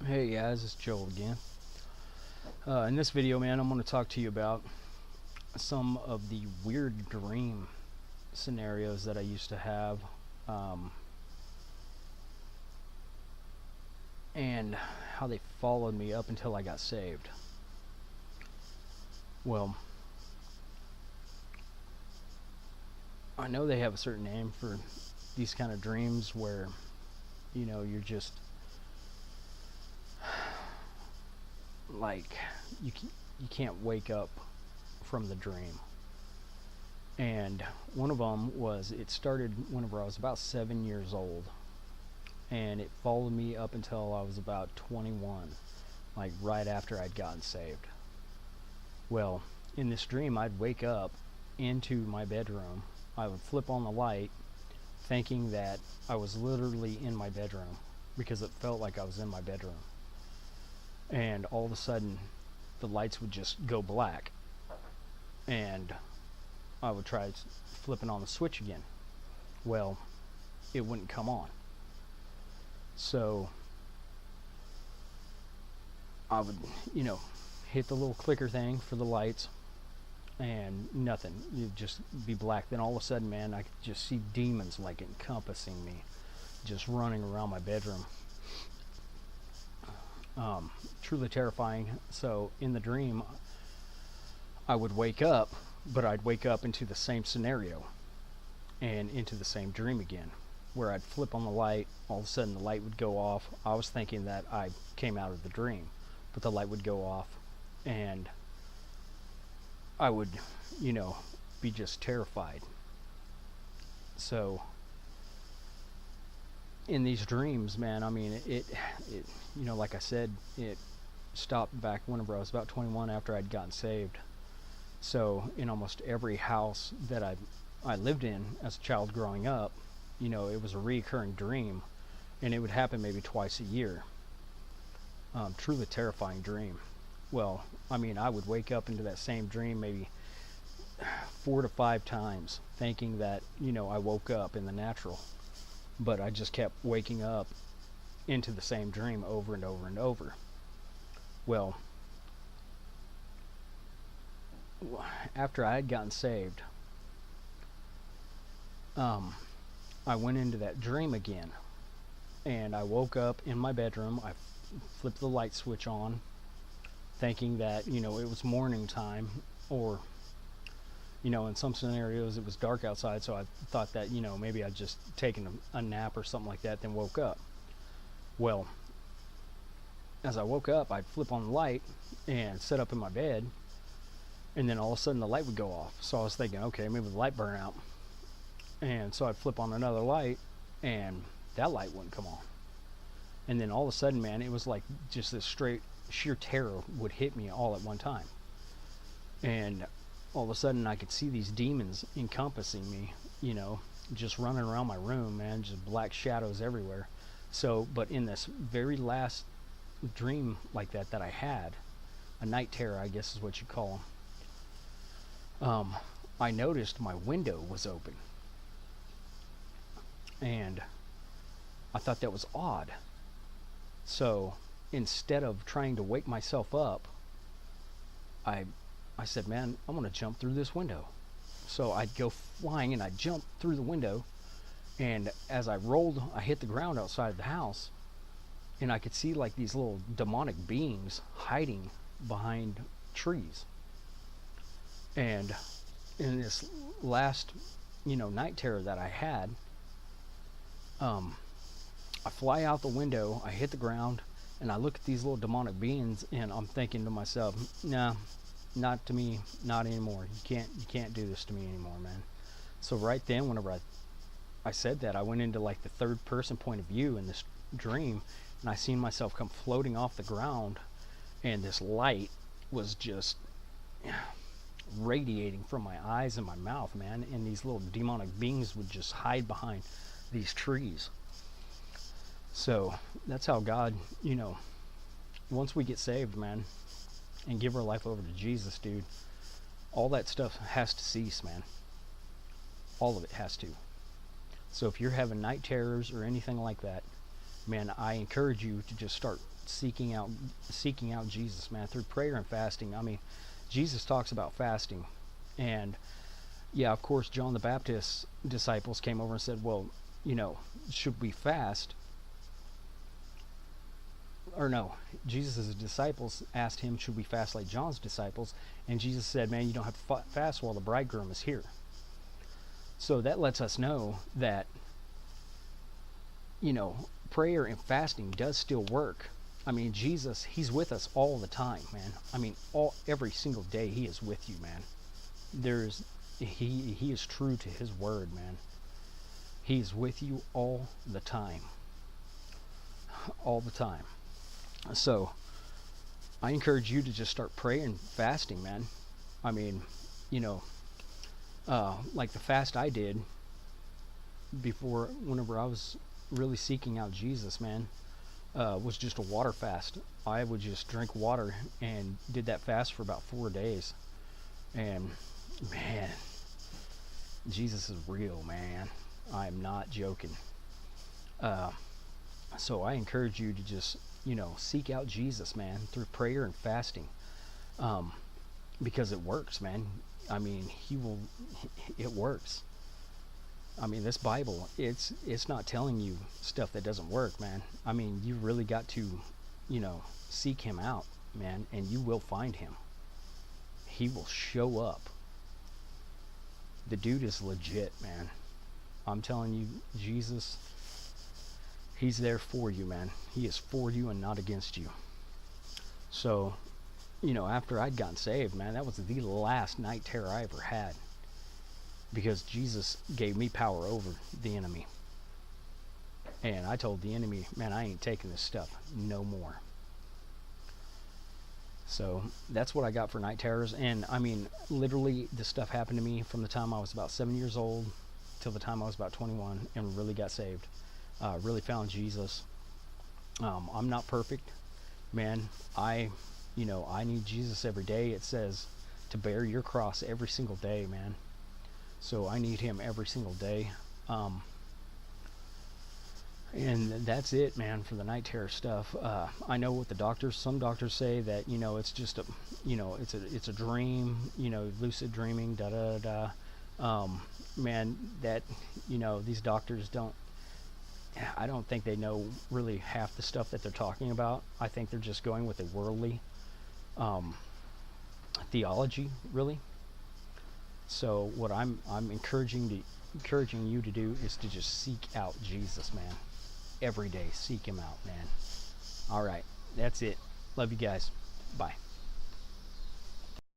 Hey guys, it's Joel again. In this video, man, I'm going to talk to you about some of the weird dream scenarios that I used to have, um, and how they followed me up until I got saved. Well, I know they have a certain name for these kind of dreams where, you're just like you you can't wake up from the dream. And one of them was, it started whenever I was about 7 years old, and it followed me up until I was about 21, like right after I'd gotten saved. Well, in this dream, I'd wake up into my bedroom. I would flip on the light, thinking that I was literally in my bedroom because it felt like I was in my bedroom. And all of a sudden, the lights would just go black, and I would try flipping on the switch again. Well, it wouldn't come on. So I would, hit the little clicker thing for the lights, and nothing. It'd just be black. Then all of a sudden, man, I could just see demons like encompassing me, just running around my bedroom. Truly terrifying. So in the dream, I would wake up, but I'd wake up into the same scenario and into the same dream again, where I'd flip on the light. All of a sudden, the light would go off. I was thinking that I came out of the dream, but the light would go off, and I would, be just terrified. So in these dreams, man, I mean, like I said, it stopped back whenever I was about 21 after I'd gotten saved. So in almost every house that I lived in as a child growing up, it was a recurring dream, and it would happen maybe twice a year. Truly terrifying dream. Well, I mean, I would wake up into that same dream maybe 4 to 5 times, thinking that, I woke up in the natural, but I just kept waking up into the same dream over and over and over. Well, after I had gotten saved, I went into that dream again, and I woke up in my bedroom. I flipped the light switch on, thinking that, it was morning time, or, in some scenarios it was dark outside, so I thought that, maybe I'd just taken a nap or something like that, then woke up. Well, as I woke up, I'd flip on the light and sit up in my bed, and then all of a sudden the light would go off. So I was thinking, okay, maybe the light burned out. And so I'd flip on another light, and that light wouldn't come on. And then all of a sudden, man, it was like just this straight sheer terror would hit me all at one time. And all of a sudden I could see these demons encompassing me, just running around my room, man, just black shadows everywhere. So, but in this very last dream like that I had, a night terror, I guess is what you call them, I noticed my window was open. And I thought that was odd. So instead of trying to wake myself up, I said, man, I'm going to jump through this window. So I'd go flying, and I'd jump through the window. And as I rolled, I hit the ground outside of the house, and I could see like these little demonic beings hiding behind trees. And in this last, night terror that I had, I fly out the window, I hit the ground, and I look at these little demonic beings, and I'm thinking to myself, nah, not to me, not anymore. You can't do this to me anymore, man. So right then, whenever I said that, I went into like the third person point of view in this dream, and I seen myself come floating off the ground, and this light was just radiating from my eyes and my mouth, man, and these little demonic beings would just hide behind these trees. So that's how God, once we get saved, man, and give our life over to Jesus, dude, all that stuff has to cease, man. All of it has to. So if you're having night terrors or anything like that, man, I encourage you to just start seeking out Jesus, man, through prayer and fasting. I mean, Jesus talks about fasting, and yeah, of course, John the Baptist's disciples came over and said, well, should we fast? Or no, Jesus' disciples asked him, should we fast like John's disciples? And Jesus said, man, you don't have to fast while the bridegroom is here. So that lets us know that, prayer and fasting does still work. I mean, Jesus, he's with us all the time, man. I mean, every single day he is with you, man. He is true to his word, man. He is with you all the time. All the time. So, I encourage you to just start praying and fasting, man. I mean, like the fast I did whenever I was really seeking out Jesus, man, was just a water fast. I would just drink water and did that fast for about 4 days. And, man, Jesus is real, man. I'm not joking. So I encourage you to just, seek out Jesus, man, through prayer and fasting. Because it works, man. I mean, it works. I mean, this Bible, it's not telling you stuff that doesn't work, man. I mean, you really got to, seek him out, man, and you will find him. He will show up. The dude is legit, man. I'm telling you, Jesus, he's there for you, man. He is for you and not against you. So, after I'd gotten saved, man, that was the last night terror I ever had. Because Jesus gave me power over the enemy. And I told the enemy, man, I ain't taking this stuff no more. So that's what I got for night terrors. And I mean, literally, this stuff happened to me from the time I was about 7 years old till the time I was about 21 and really got saved. Really found Jesus. I'm not perfect, man. I need Jesus every day. It says to bear your cross every single day, man. So I need him every single day. And that's it, man, for the night terror stuff. I know what some doctors say that, it's just it's a dream, lucid dreaming, man, that, these doctors I don't think they know really half the stuff that they're talking about. I think they're just going with a worldly theology, really. So what I'm encouraging you to do is to just seek out Jesus, man. Every day, seek him out, man. All right, that's it. Love you guys. Bye.